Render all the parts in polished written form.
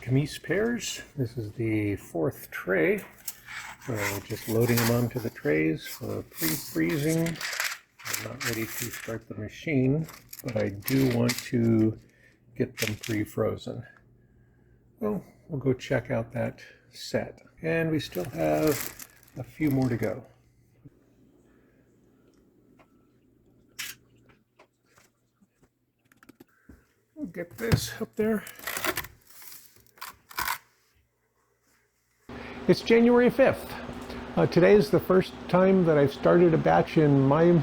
Comice pears. This is the fourth tray. So just loading them onto the trays for pre-freezing. I'm not ready to start the machine, but I do want to get them pre-frozen. So we'll go check out that set. And we still have a few more to go. We'll get this up there. It's January 5th. Today is the first time that I've started a batch in my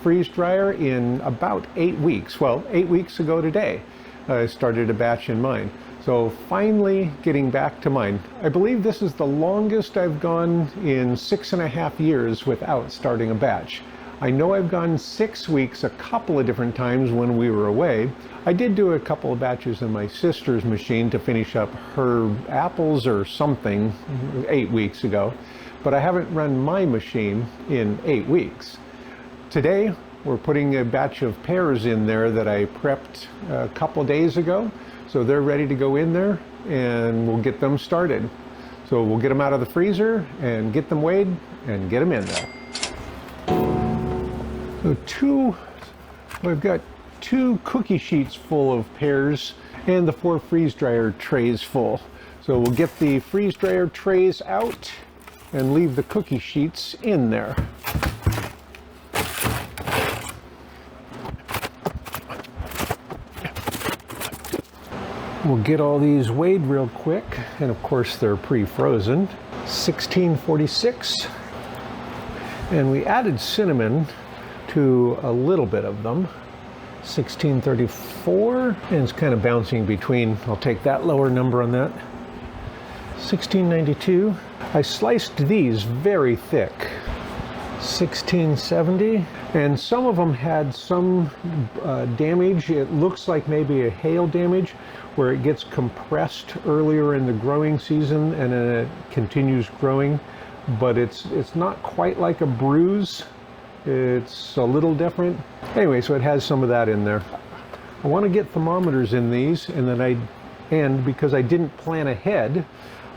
freeze dryer in about 8 weeks. Well, 8 weeks ago today, I started a batch in mine. So finally getting back to mine. I believe this is the longest I've gone in 6.5 years without starting a batch. I know I've gone 6 weeks a couple of different times when we were away. I did do a couple of batches in my sister's machine to finish up her apples or something 8 weeks ago, but I haven't run my machine in 8 weeks. Today, we're putting a batch of pears in there that I prepped a couple days ago, so they're ready to go in there and we'll get them started. So we'll get them out of the freezer and get them weighed and get them in there. So we've got 2 cookie sheets full of pears and the 4 freeze dryer trays full. So we'll get the freeze dryer trays out and leave the cookie sheets in there. We'll get all these weighed real quick, and of course they're pre-frozen. 1646, and we added cinnamon to a little bit of them. 1634, and it's kind of bouncing between. I'll take that lower number on that. 1692. I sliced these very thick. 1670, and some of them had some damage. It looks like maybe a hail damage where it gets compressed earlier in the growing season and then it continues growing, but it's not quite like a bruise. It's a little different. Anyway, so it has some of that in there. I want to get thermometers in these, and because I didn't plan ahead,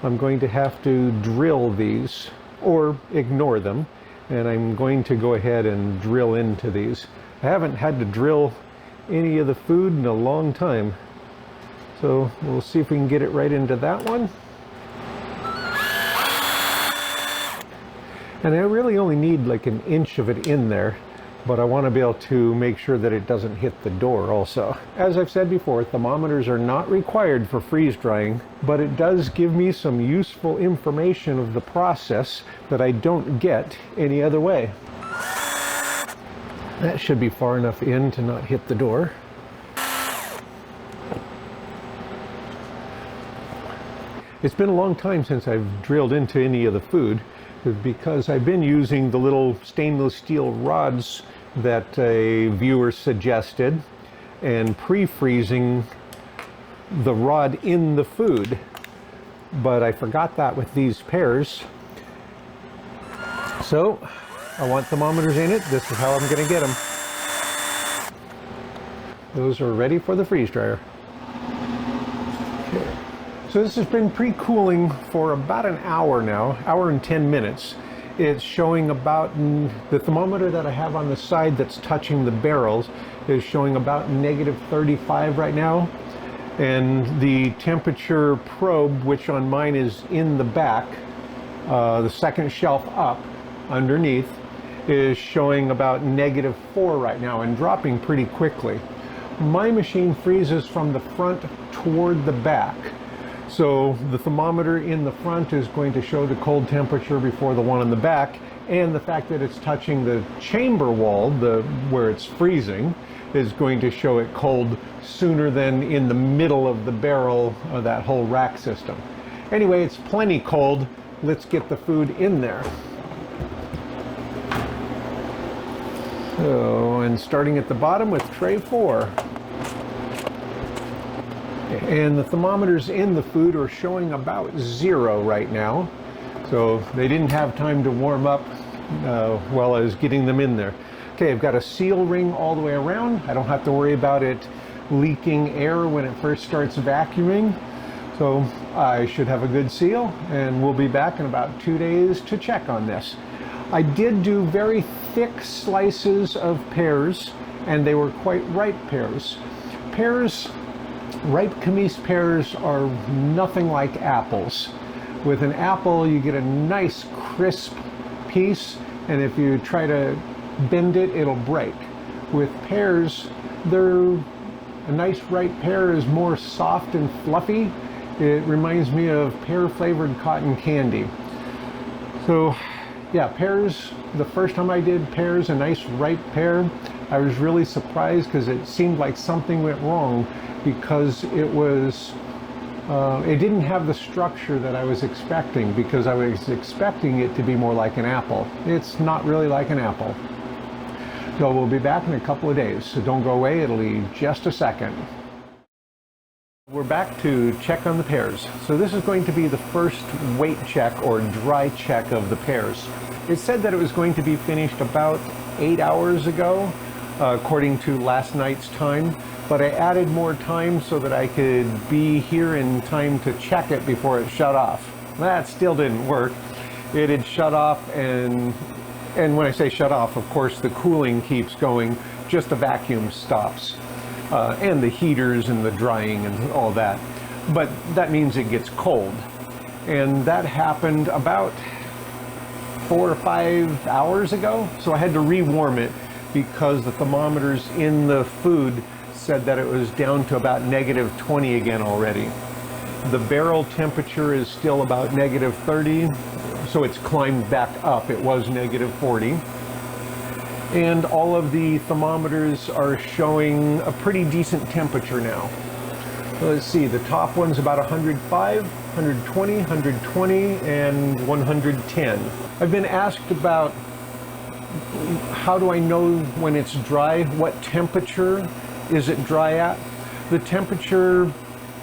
I'm going to have to drill these or ignore them, and I'm going to go ahead and drill into these. I haven't had to drill any of the food in a long time, so we'll see if we can get it right into that one. And I really only need like 1 inch of it in there, but I want to be able to make sure that it doesn't hit the door also. As I've said before, thermometers are not required for freeze drying, but it does give me some useful information of the process that I don't get any other way. That should be far enough in to not hit the door. It's been a long time since I've drilled into any of the food, because I've been using the little stainless steel rods that a viewer suggested and pre-freezing the rod in the food, but I forgot that with these pears. So I want thermometers in it. This is how I'm going to get them. Those are ready for the freeze dryer. Okay. So this has been pre-cooling for about an hour now, hour and 10 minutes. It's showing about, the thermometer that I have on the side that's touching the barrels is showing about -35 right now. And the temperature probe, which on mine is in the back, the second shelf up underneath, is showing about -4 right now and dropping pretty quickly. My machine freezes from the front toward the back. So the thermometer in the front is going to show the cold temperature before the one in the back, and the fact that it's touching the chamber wall, where it's freezing, is going to show it cold sooner than in the middle of the barrel of that whole rack system. Anyway, it's plenty cold. Let's get the food in there. So, and starting at the bottom with tray 4. And the thermometers in the food are showing about 0 right now. So they didn't have time to warm up while I was getting them in there. Okay, I've got a seal ring all the way around. I don't have to worry about it leaking air when it first starts vacuuming. So I should have a good seal, and we'll be back in about 2 days to check on this. I did do very thick slices of pears, and they were quite ripe pears. Ripe Comice pears are nothing like apples. With an apple, you get a nice crisp piece, and if you try to bend it, it'll break. With pears, a nice ripe pear is more soft and fluffy. It reminds me of pear-flavored cotton candy. So, yeah, pears, the first time I did pears, a nice ripe pear, I was really surprised because it seemed like something went wrong because it didn't have the structure that I was expecting, because I was expecting it to be more like an apple. It's not really like an apple. So we'll be back in a couple of days, so don't go away, it'll be just a second. We're back to check on the pears. So this is going to be the first weight check or dry check of the pears. It said that it was going to be finished about 8 hours ago, according to last night's time, but I added more time so that I could be here in time to check it before it shut off. That still didn't work. It had shut off, and when I say shut off, of course the cooling keeps going, just the vacuum stops. And the heaters and the drying and all that. But that means it gets cold. And that happened about 4 or 5 hours ago. So I had to rewarm it because the thermometers in the food said that it was down to about -20 again already. The barrel temperature is still about -30, so it's climbed back up. It was -40. And all of the thermometers are showing a pretty decent temperature now. Let's see, the top one's about 105, 120, 120, and 110. I've been asked about how do I know when it's dry, what temperature is it dry at? The temperature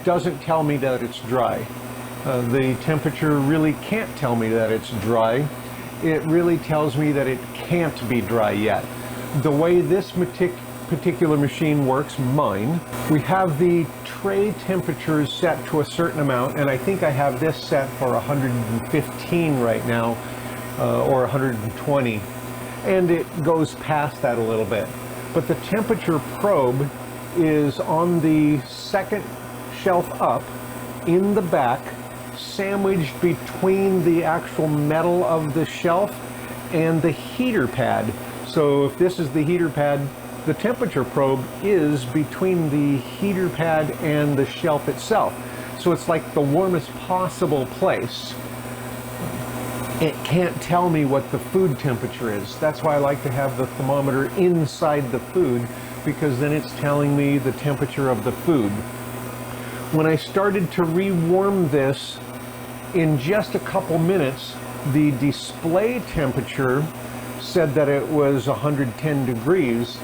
doesn't tell me that it's dry. The temperature really can't tell me that it's dry. It really tells me that it can't be dry yet. The way this particular machine works, mine, we have the tray temperatures set to a certain amount, and I think I have this set for 115 right now, or 120, and it goes past that a little bit. But the temperature probe is on the second shelf up in the back, sandwiched between the actual metal of the shelf and the heater pad. So if this is the heater pad, the temperature probe is between the heater pad and the shelf itself. So it's like the warmest possible place. It can't tell me what the food temperature is. That's why I like to have the thermometer inside the food, because then it's telling me the temperature of the food. When I started to rewarm this, in just a couple minutes, the display temperature said that it was 110 degrees,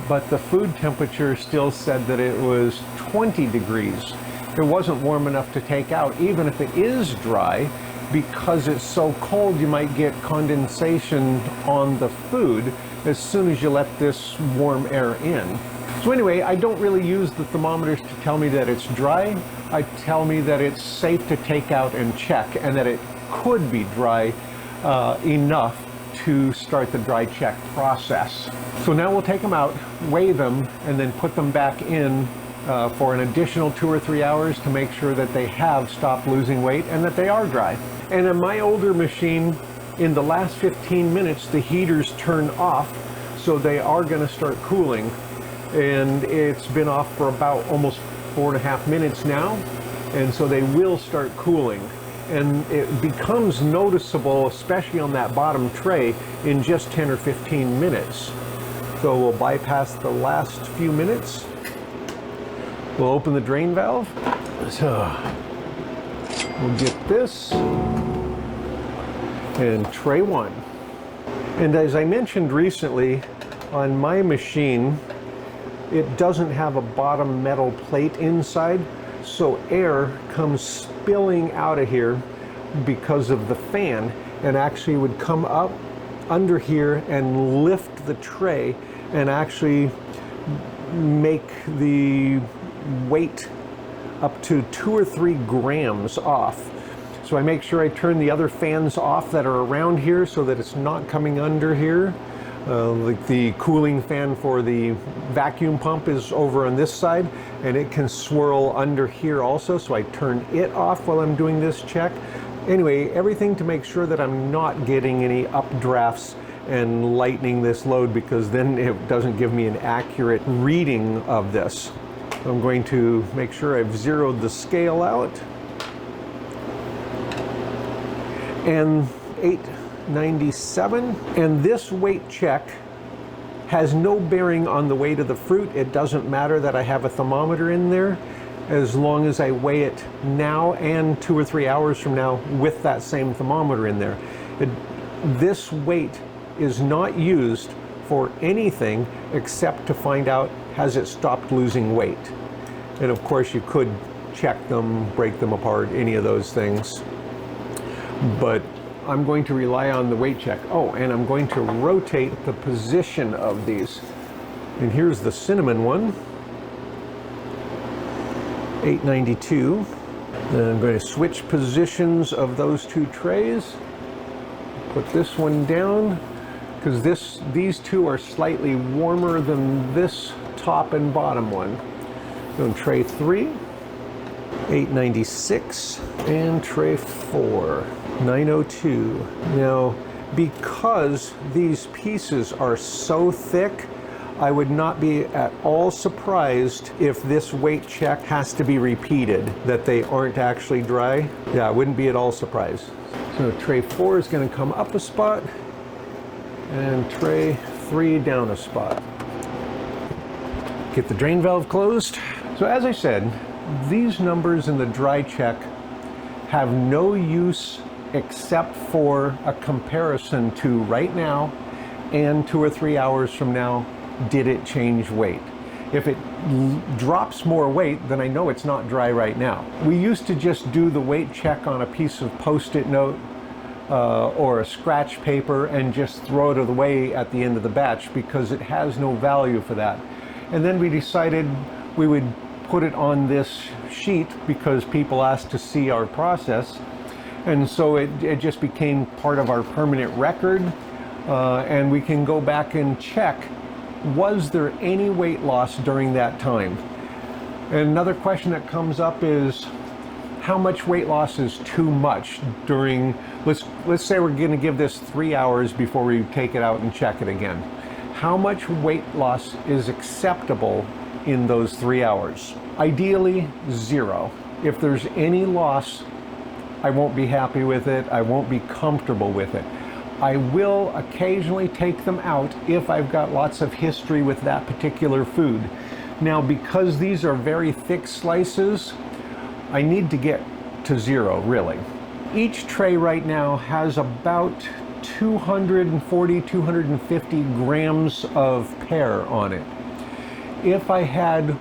but the food temperature still said that it was 20 degrees. It wasn't warm enough to take out, even if it is dry, because it's so cold you might get condensation on the food as soon as you let this warm air in. So anyway, I don't really use the thermometers to tell me that it's dry. I tell me that it's safe to take out and check, and that it could be dry enough to start the dry check process. So now we'll take them out, weigh them, and then put them back in for an additional 2 or 3 hours to make sure that they have stopped losing weight and that they are dry. And in my older machine, in the last 15 minutes, the heaters turn off, so they are going to start cooling. And it's been off for about almost 4.5 minutes now, and so they will start cooling. And it becomes noticeable, especially on that bottom tray, in just 10 or 15 minutes. So we'll bypass the last few minutes. We'll open the drain valve. So we'll get this, and tray 1. And as I mentioned recently, on my machine, it doesn't have a bottom metal plate inside, so air comes spilling out of here because of the fan, and actually would come up under here and lift the tray and actually make the weight up to 2 or 3 grams off. So I make sure I turn the other fans off that are around here so that it's not coming under here. Like the cooling fan for the vacuum pump is over on this side, and it can swirl under here also, so I turn it off while I'm doing this check. Anyway, everything to make sure that I'm not getting any updrafts and lightening this load, because then it doesn't give me an accurate reading of this. I'm going to make sure I've zeroed the scale out. And 897, and this weight check has no bearing on the weight of the fruit. It doesn't matter that I have a thermometer in there, as long as I weigh it now and 2 or 3 hours from now with that same thermometer in there. This weight is not used for anything except to find out, has it stopped losing weight? And of course you could check them, break them apart, any of those things. But I'm going to rely on the weight check. Oh, and I'm going to rotate the position of these. And here's the cinnamon one, 892. Then I'm going to switch positions of those 2 trays. Put this one down, because these 2 are slightly warmer than this top and bottom one. So tray 3, 896, and tray 4, 902. Now, because these pieces are so thick, I would not be at all surprised if this weight check has to be repeated, that they aren't actually dry. Yeah, I wouldn't be at all surprised. So tray 4 is going to come up a spot, and tray 3 down a spot. Get the drain valve closed. So as I said, these numbers in the dry check have no use except for a comparison to right now and 2 or 3 hours from now. Did it change weight? If it drops more weight, then I know it's not dry right now. We used to just do the weight check on a piece of Post-it note or a scratch paper and just throw it away at the end of the batch, because it has no value for that. And then we decided we would put it on this sheet because people asked to see our process. And so it just became part of our permanent record, and we can go back and check, was there any weight loss during that time? And another question that comes up is, how much weight loss is too much during, let's say we're going to give this 3 hours before we take it out and check it again. How much weight loss is acceptable in those 3 hours? Ideally, 0. If there's any loss, I won't be happy with it. I won't be comfortable with it. I will occasionally take them out if I've got lots of history with that particular food. Now, because these are very thick slices, I need to get to 0, really. Each tray right now has about 240, 250 grams of pear on it. If I had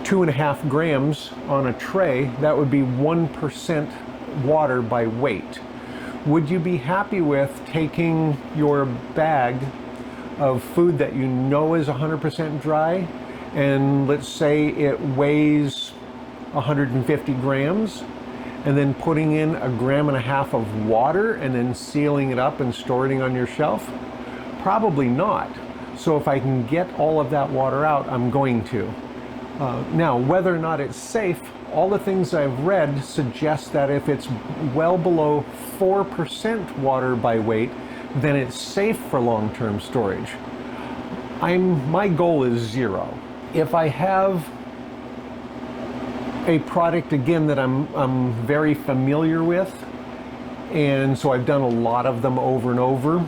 2.5 grams on a tray, that would be 1% water by weight. Would you be happy with taking your bag of food that you know is 100% dry, and let's say it weighs 150 grams, and then putting in 1.5 grams of water and then sealing it up and storing it on your shelf? Probably not. So if I can get all of that water out, I'm going to. Now, whether or not it's safe, all the things I've read suggest that if it's well below 4% water by weight, then it's safe for long-term storage. My goal is 0. If I have a product, again, that I'm very familiar with, and so I've done a lot of them over and over,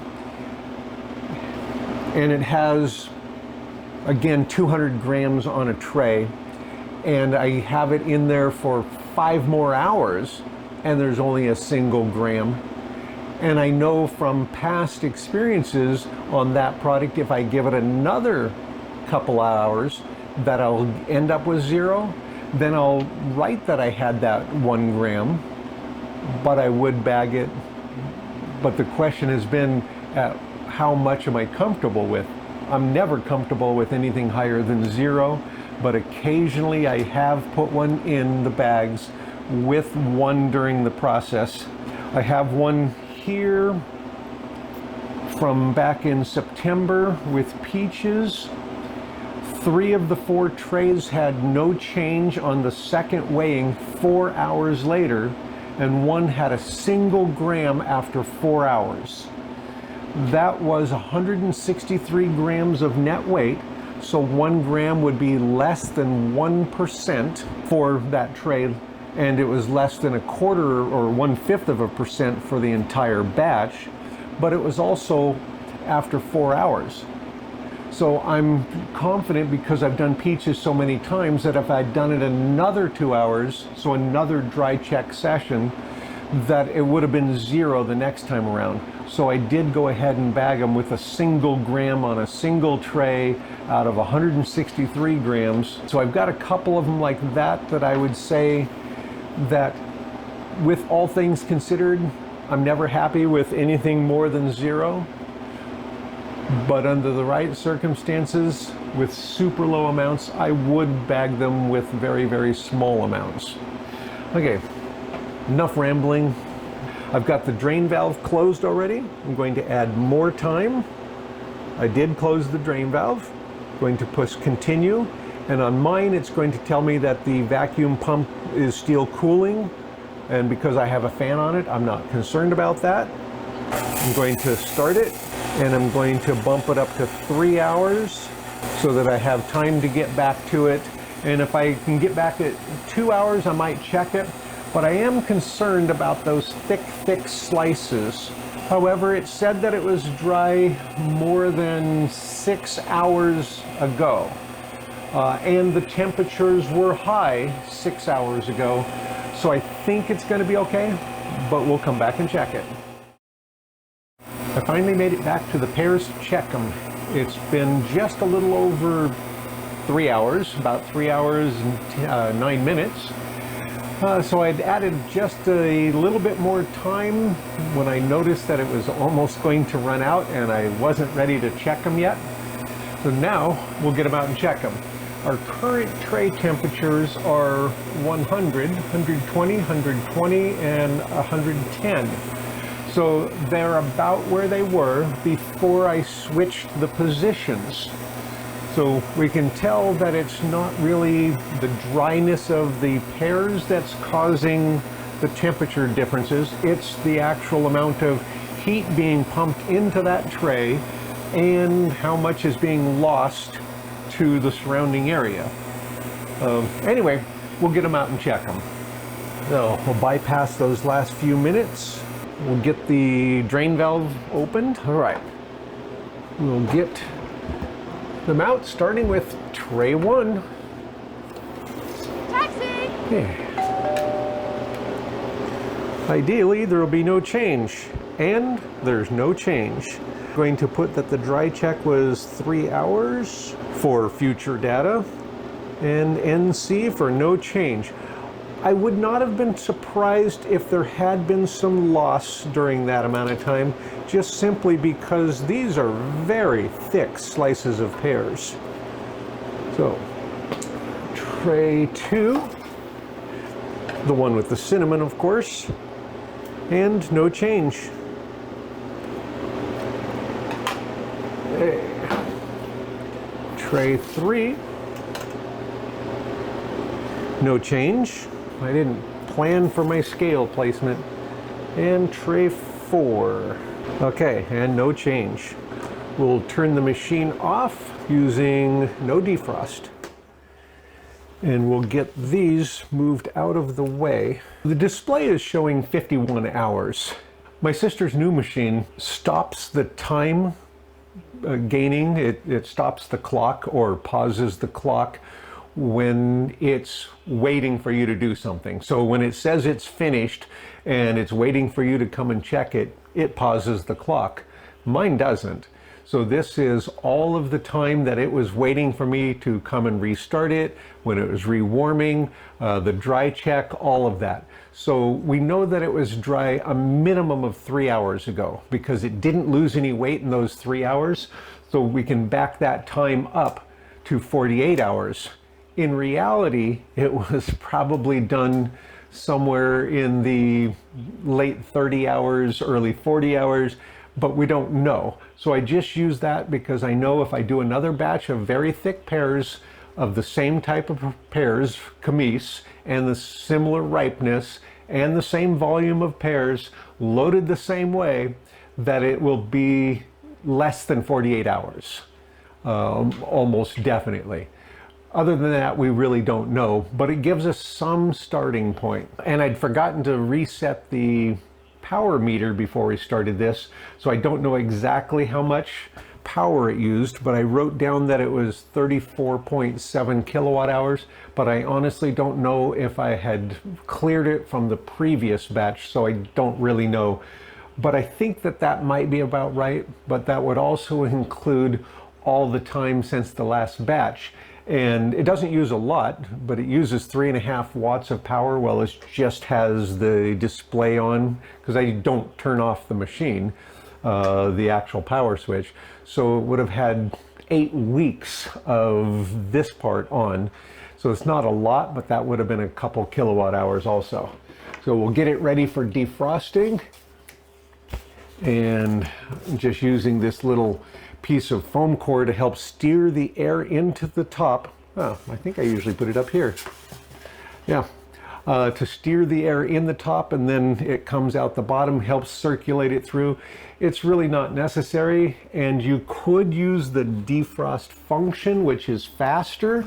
and it has, again, 200 grams on a tray, and I have it in there for 5 more hours, and there's only a single gram, and I know from past experiences on that product, if I give it another couple hours, that I'll end up with 0, then I'll write that I had that 1 gram, but I would bag it. But the question has been, how much am I comfortable with? I'm never comfortable with anything higher than 0, but occasionally I have put one in the bags with one during the process. I have one here from back in September with peaches. 3 of the 4 trays had no change on the second weighing 4 hours later, and one had a single gram after 4 hours. That was 163 grams of net weight, so 1 gram would be less than 1% for that tray, and it was less than 1/4 or 1/5 of a percent for the entire batch, but it was also after 4 hours. So I'm confident, because I've done peaches so many times, that if I'd done it another 2 hours, so another dry check session, that it would have been 0 the next time around. So I did go ahead and bag them with a single gram on a single tray out of 163 grams. So I've got a couple of them like that I would say that, with all things considered, I'm never happy with anything more than 0. But under the right circumstances, with super low amounts, I would bag them with very, very small amounts. Okay, enough rambling. I've got the drain valve closed already. I'm going to add more time. I did close the drain valve. Going to push continue. And on mine, it's going to tell me that the vacuum pump is still cooling. And because I have a fan on it, I'm not concerned about that. I'm going to start it, and I'm going to bump it up to 3 hours so that I have time to get back to it. And if I can get back at 2 hours, I might check it. But I am concerned about those thick slices. However, it said that it was dry more than 6 hours ago. And the temperatures were high 6 hours ago. So I think it's going to be okay, but we'll come back and check it. I finally made it back to the pears to check them. It's been just a little over 3 hours, about 3 hours and 9 minutes. So I'd added just a little bit more time when I noticed that it was almost going to run out and I wasn't ready to check them yet. So now we'll get them out and check them. Our current tray temperatures are 100, 120, 120, and 110. So they're about where they were before I switched the positions. So we can tell that it's not really the dryness of the pears that's causing the temperature differences. It's the actual amount of heat being pumped into that tray and how much is being lost to the surrounding area. Anyway, we'll get them out and check them. So we'll bypass those last few minutes. We'll get the drain valve opened. All right, we'll get them out, starting with tray 1. Taxi! Yeah. Ideally, there will be no change, and there's no change. I'm going to put that the dry check was 3 hours for future data, and NC for no change. I would not have been surprised if there had been some loss during that amount of time, just simply because these are very thick slices of pears. So, tray 2, the one with the cinnamon, of course, and no change. Tray 3, no change. I didn't plan for my scale placement. And tray 4. Okay, and no change. We'll turn the machine off using no defrost. And we'll get these moved out of the way. The display is showing 51 hours. My sister's new machine stops the time gaining. It stops the clock or pauses the clock when it's waiting for you to do something. So when it says it's finished and it's waiting for you to come and check it, it pauses the clock. Mine doesn't. So this is all of the time that it was waiting for me to come and restart it, when it was rewarming, the dry check, all of that. So we know that it was dry a minimum of 3 hours ago because it didn't lose any weight in those 3 hours. So we can back that time up to 48 hours. In reality, it was probably done somewhere in the late 30 hours, early 40 hours, but we don't know. So I just use that because I know if I do another batch of very thick pears of the same type of pears, Comice, and the similar ripeness and the same volume of pears loaded the same way, that it will be less than 48 hours, almost definitely. Other than that, we really don't know, but it gives us some starting point. And I'd forgotten to reset the power meter before we started this, so I don't know exactly how much power it used, but I wrote down that it was 34.7 kilowatt hours, but I honestly don't know if I had cleared it from the previous batch, so I don't really know. But I think that that might be about right, but that would also include all the time since the last batch. And it doesn't use a lot, but it uses 3.5 watts of power while it just has the display on, because I don't turn off the machine, the actual power switch. So it would have had 8 weeks of this part on. So it's not a lot, but that would have been a couple kilowatt hours also. So we'll get it ready for defrosting. And just using this little piece of foam core to help steer the air into the top. Oh, I think I usually put it up here. Yeah, to steer the air in the top, and then it comes out the bottom, helps circulate it through. It's really not necessary, and you could use the defrost function, which is faster,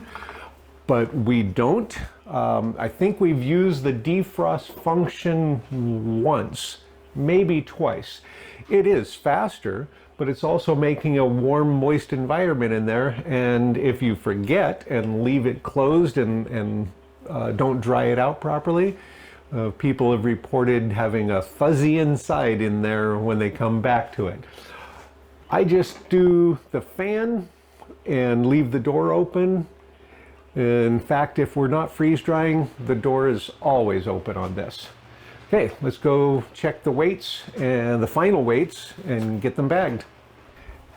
but we don't. I think we've used the defrost function once, maybe twice. It is faster, but it's also making a warm, moist environment in there. And if you forget and leave it closed and don't dry it out properly, people have reported having a fuzzy inside in there when they come back to it. I just do the fan and leave the door open. In fact, if we're not freeze drying, the door is always open on this. Okay, let's go check the weights and the final weights and get them bagged.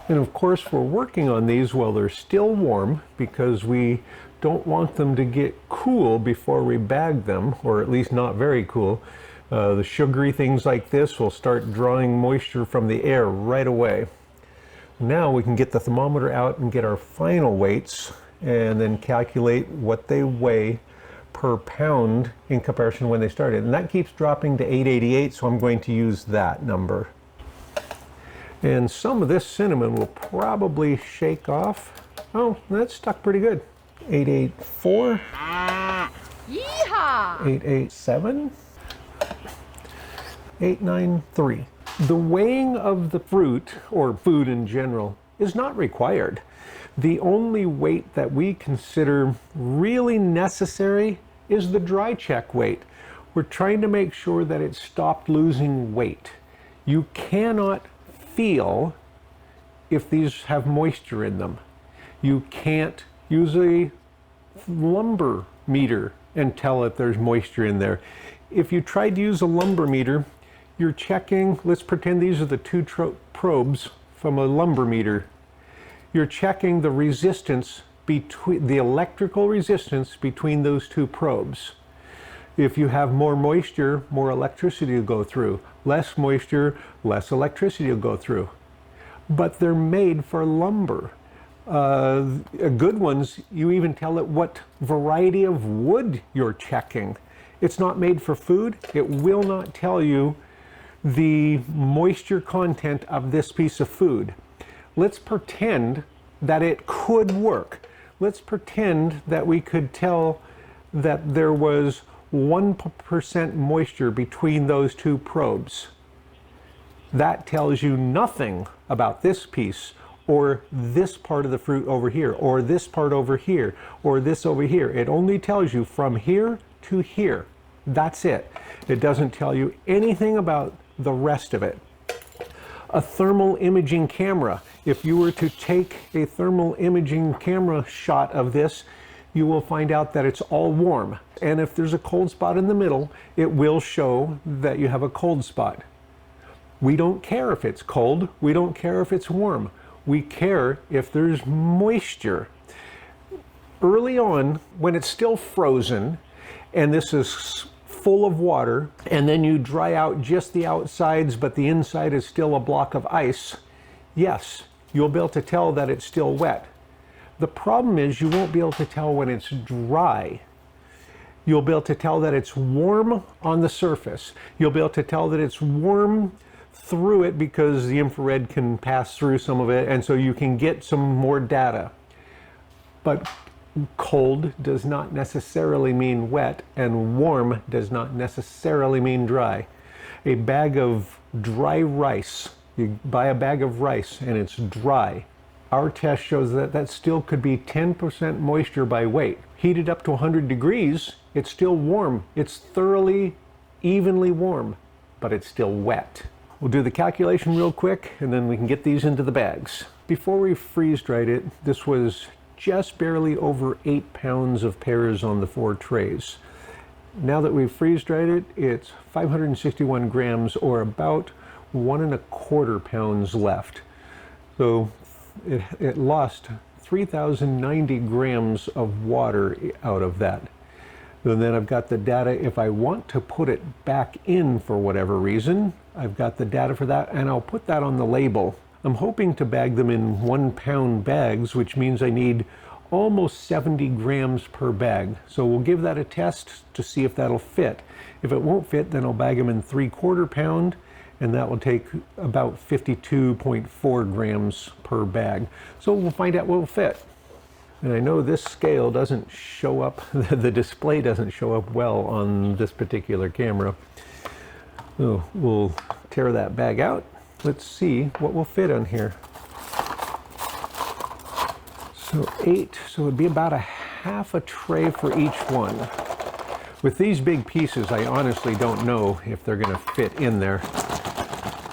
And of course, we're working on these while they're still warm because we don't want them to get cool before we bag them, or at least not very cool. The sugary things like this will start drawing moisture from the air right away. Now we can get the thermometer out and get our final weights and then calculate what they weigh per pound in comparison to when they started. And that keeps dropping to 888, so I'm going to use that number. And some of this cinnamon will probably shake off. Oh, that's stuck pretty good. 884. Yeehaw! 887. 893. The weighing of the fruit, or food in general, is not required. The only weight that we consider really necessary is the dry check weight. We're trying to make sure that it stopped losing weight. You cannot feel if these have moisture in them. You can't use a lumber meter and tell if there's moisture in there. If you tried to use a lumber meter, you're checking, let's pretend these are the two probes from a lumber meter. You're checking the resistance between the electrical resistance between those two probes. If you have more moisture, more electricity will go through. Less moisture, less electricity will go through. But they're made for lumber. Good ones, you even tell it what variety of wood you're checking. It's not made for food. It will not tell you the moisture content of this piece of food. Let's pretend that it could work. Let's pretend that we could tell that there was 1% moisture between those two probes. That tells you nothing about this piece, or this part of the fruit over here, or this part over here, or this over here. It only tells you from here to here. That's it. It doesn't tell you anything about the rest of it. A thermal imaging camera. If you were to take a thermal imaging camera shot of this, you will find out that it's all warm. And if there's a cold spot in the middle, it will show that you have a cold spot. We don't care if it's cold. We don't care if it's warm. We care if there's moisture. early on when it's still frozen and this is full of water, and then you dry out just the outsides but the inside is still a block of ice, yes, you'll be able to tell that it's still wet. The problem is you won't be able to tell when it's dry. You'll be able to tell that it's warm on the surface. You'll be able to tell that it's warm through it because the infrared can pass through some of it, and so you can get some more data. But cold does not necessarily mean wet, and warm does not necessarily mean dry. A bag of dry rice, you buy a bag of rice and it's dry. Our test shows that that still could be 10% moisture by weight. Heated up to 100 degrees, it's still warm. It's thoroughly, evenly warm, but it's still wet. We'll do the calculation real quick and then we can get these into the bags. Before we freeze dried it, this was just barely over 8 pounds of pears on the 4 trays. Now that we've freeze dried it, it's 561 grams or about 1¼ pounds left. So it lost 3,090 grams of water out of that. And then I've got the data if I want to put it back in for whatever reason. I've got the data for that, and I'll put that on the label. I'm hoping to bag them in 1 pound bags, which means I need almost 70 grams per bag. So we'll give that a test to see if that'll fit. If it won't fit, then I'll bag them in 3/4 pound, and that will take about 52.4 grams per bag. So we'll find out what will fit. And I know this scale doesn't show up, the display doesn't show up well on this particular camera. So we'll tear that bag out. Let's see what will fit on here. So 8, so it'd be about half a tray for each one. With these big pieces, I honestly don't know if they're going to fit in there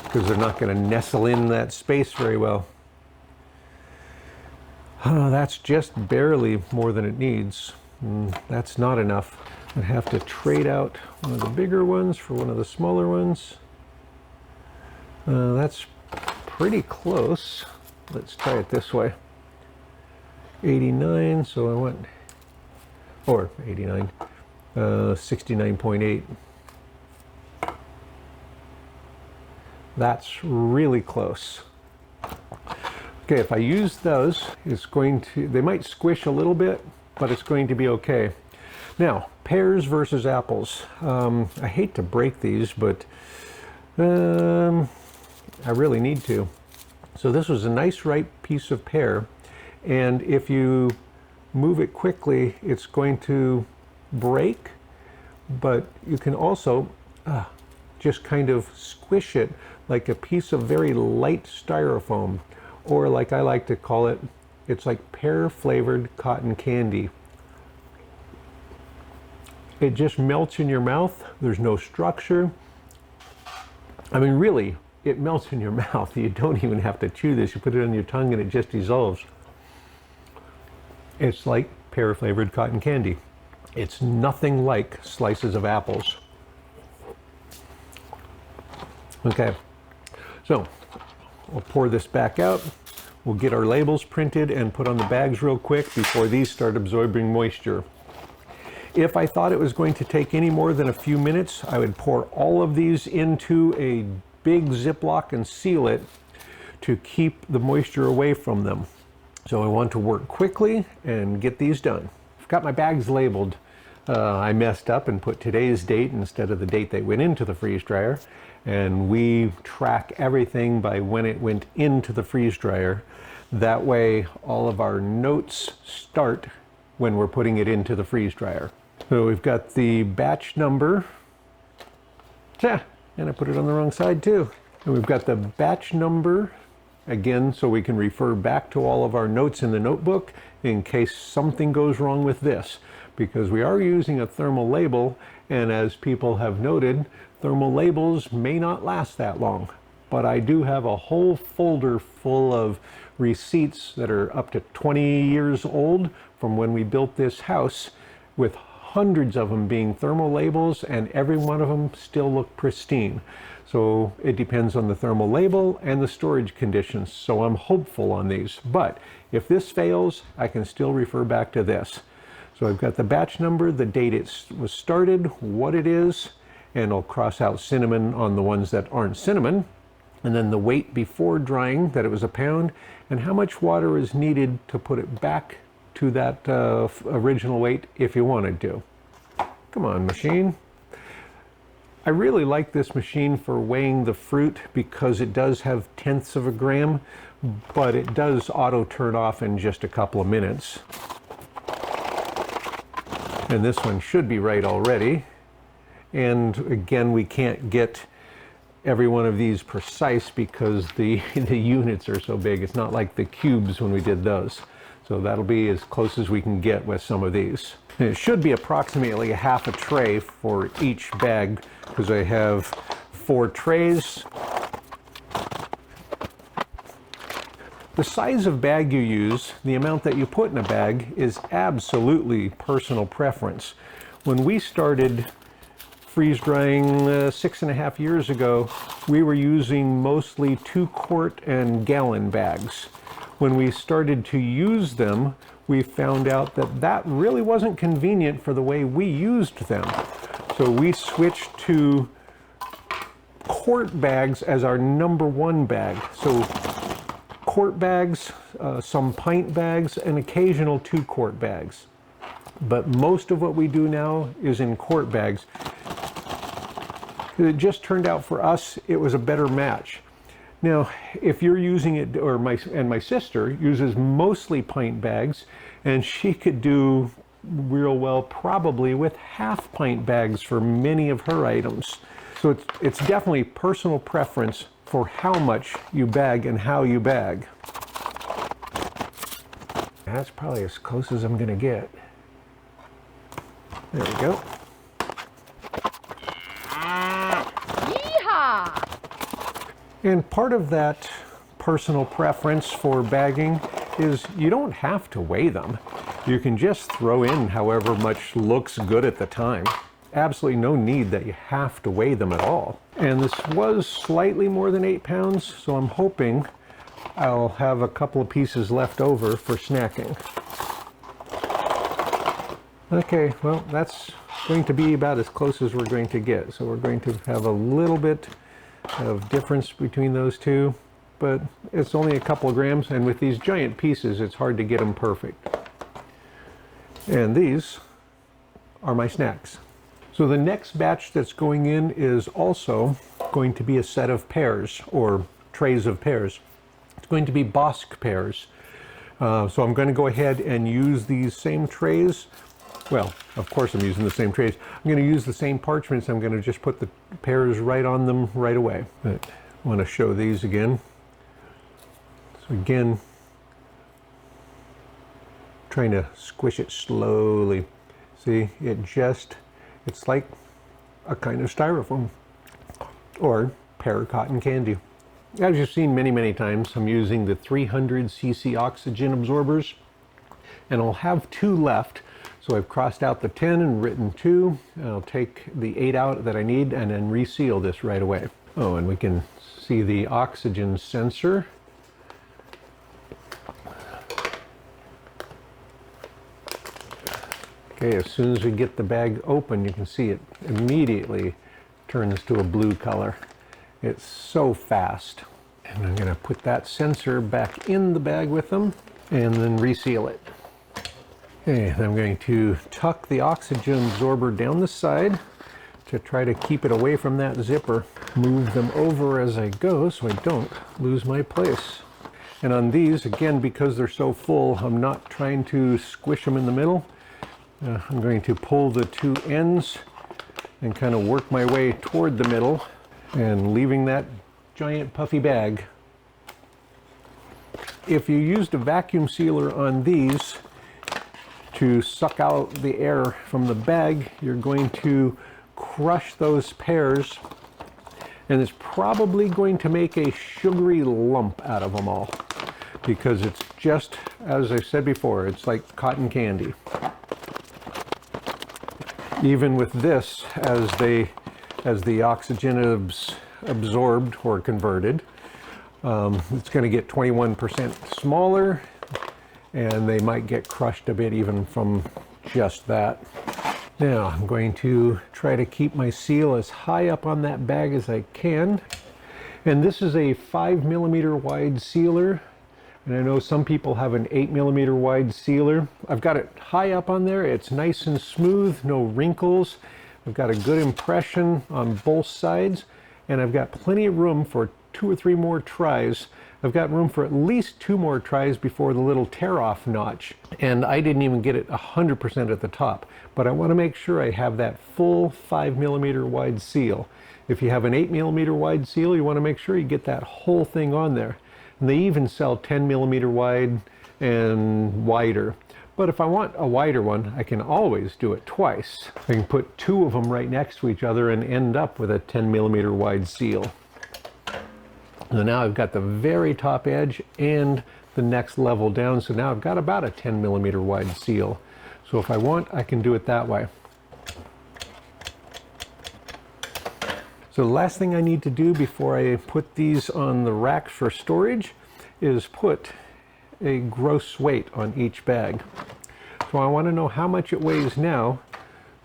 because they're not going to nestle in that space very well. Oh, that's just barely more than it needs. That's not enough. I'd have to trade out one of the bigger ones for one of the smaller ones. That's pretty close. Let's try it this way. 89, so I went, or 89, 69.8. That's really close. Okay, if I use those, it's going to, they might squish a little bit, but it's going to be okay. Now, pears versus apples. I hate to break these, but I really need to. So this was a nice ripe piece of pear, and if you move it quickly, it's going to break, but you can also just kind of squish it like a piece of very light styrofoam, or like I like to call it, it's like pear flavored cotton candy. It just melts in your mouth. There's no structure. I mean, really, it melts in your mouth. You don't even have to chew this. You put it on your tongue and it just dissolves. It's like pear flavored cotton candy. It's nothing like slices of apples. Okay, so we'll pour this back out. We'll get our labels printed and put on the bags real quick before these start absorbing moisture. If I thought it was going to take any more than a few minutes, I would pour all of these into a big Ziploc and seal it to keep the moisture away from them. So I want to work quickly and get these done. I've got my bags labeled. I messed up and put today's date instead of the date they went into the freeze dryer. And we track everything by when it went into the freeze dryer. That way all of our notes start when we're putting it into the freeze dryer. So we've got the batch number. And I put it on the wrong side too. And we've got the batch number again, so we can refer back to all of our notes in the notebook in case something goes wrong with this, because we are using a thermal label, and as people have noted, thermal labels may not last that long. But I do have a whole folder full of receipts that are up to 20 years old from when we built this house, with hundreds of them being thermal labels, and every one of them still look pristine. So it depends on the thermal label and the storage conditions. So I'm hopeful on these. But if this fails, I can still refer back to this. So I've got the batch number, the date it was started, what it is, and I'll cross out cinnamon on the ones that aren't cinnamon. And then the weight before drying, that it was a pound, and how much water is needed to put it back to that original weight if you wanted to. Come on, machine. I really like this machine for weighing the fruit because it does have tenths of a gram, but it does auto turn off in just a couple of minutes. And this one should be right already. And again, we can't get every one of these precise because the units are so big. It's not like the cubes when we did those. So that'll be as close as we can get with some of these. And it should be approximately a half a tray for each bag because I have 4 trays. The size of bag you use, the amount that you put in a bag, is absolutely personal preference. When we started freeze drying 6.5 years ago, we were using mostly 2-quart and gallon bags. When we started to use them, we found out that that really wasn't convenient for the way we used them. So we switched to quart bags as our #1 bag. So quart bags, some pint bags, and occasional 2-quart bags. But most of what we do now is in quart bags. It just turned out for us, it was a better match. Now, if you're using it, or my sister uses mostly pint bags, and she could do real well probably with half-pint bags for many of her items. So it's definitely personal preference for how much you bag and how you bag. That's probably as close as I'm gonna get. There we go. Yeehaw! And part of that personal preference for bagging is you don't have to weigh them. You can just throw in however much looks good at the time. Absolutely no need that you have to weigh them at all. And this was slightly more than 8 pounds, so I'm hoping I'll have a couple of pieces left over for snacking. Okay, well, that's going to be about as close as we're going to get. So we're going to have a little bit of difference between those two, but it's only a couple of grams, and with these giant pieces, it's hard to get them perfect. And these are my snacks. So the next batch that's going in is also going to be a set of pears, or trays of pears. It's going to be Bosc pears. So I'm going to go ahead and use these same trays. Well, of course I'm using the same trays. I'm going to use the same parchments. I'm going to just put the pears right on them right away. But I want to show these again. So again, trying to squish it slowly. See, it's like a kind of styrofoam or pear cotton candy. As you've seen many, many times, I'm using the 300cc oxygen absorbers, and I'll have 2 left. So I've crossed out the 10 and written 2. I'll take the 8 out that I need and then reseal this right away. Oh, and we can see the oxygen sensor. Okay, as soon as we get the bag open, you can see it immediately turns to a blue color. It's so fast. And I'm going to put that sensor back in the bag with them and then reseal it. Okay, and I'm going to tuck the oxygen absorber down the side to try to keep it away from that zipper. Move them over as I go so I don't lose my place. And on these, again, because they're so full, I'm not trying to squish them in the middle. I'm going to pull the 2 ends and kind of work my way toward the middle and leaving that giant puffy bag. If you used a vacuum sealer on these to suck out the air from the bag, you're going to crush those pears, and it's probably going to make a sugary lump out of them all because it's just, as I said before, it's like cotton candy. Even with this, as the oxygen is absorbed or converted, it's going to get 21% smaller, and they might get crushed a bit even from just that. Now I'm going to try to keep my seal as high up on that bag as I can. And this is a 5mm wide sealer. And I know some people have an 8mm wide sealer. I've got it high up on there. It's nice and smooth, no wrinkles. I've got a good impression on both sides, and I've got plenty of room for 2 or 3 more tries. I've got room for at least 2 more tries before the little tear-off notch. And I didn't even get it 100% at the top, but I want to make sure I have that full 5mm wide seal. If you have an 8mm wide seal, you want to make sure you get that whole thing on there. And they even sell 10mm wide and wider. But if I want a wider one, I can always do it twice. I can put 2 of them right next to each other and end up with a 10mm wide seal. So now I've got the very top edge and the next level down. So now I've got about a 10mm wide seal. So if I want, I can do it that way. So the last thing I need to do before I put these on the rack for storage is put a gross weight on each bag. So I want to know how much it weighs now,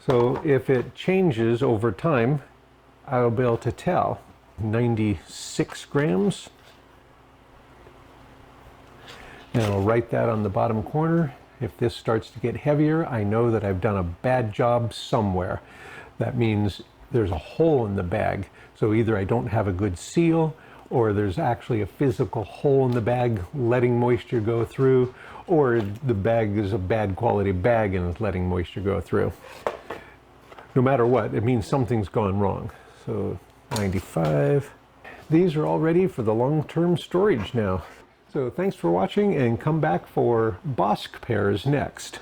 so if it changes over time, I'll be able to tell. 96 grams. And I'll write that on the bottom corner. If this starts to get heavier, I know that I've done a bad job somewhere. That means there's a hole in the bag. So either I don't have a good seal, or there's actually a physical hole in the bag letting moisture go through, or the bag is a bad quality bag and it's letting moisture go through. No matter what, it means something's gone wrong. So 95. These are all ready for the long-term storage now. So thanks for watching, and come back for Comice Pears next.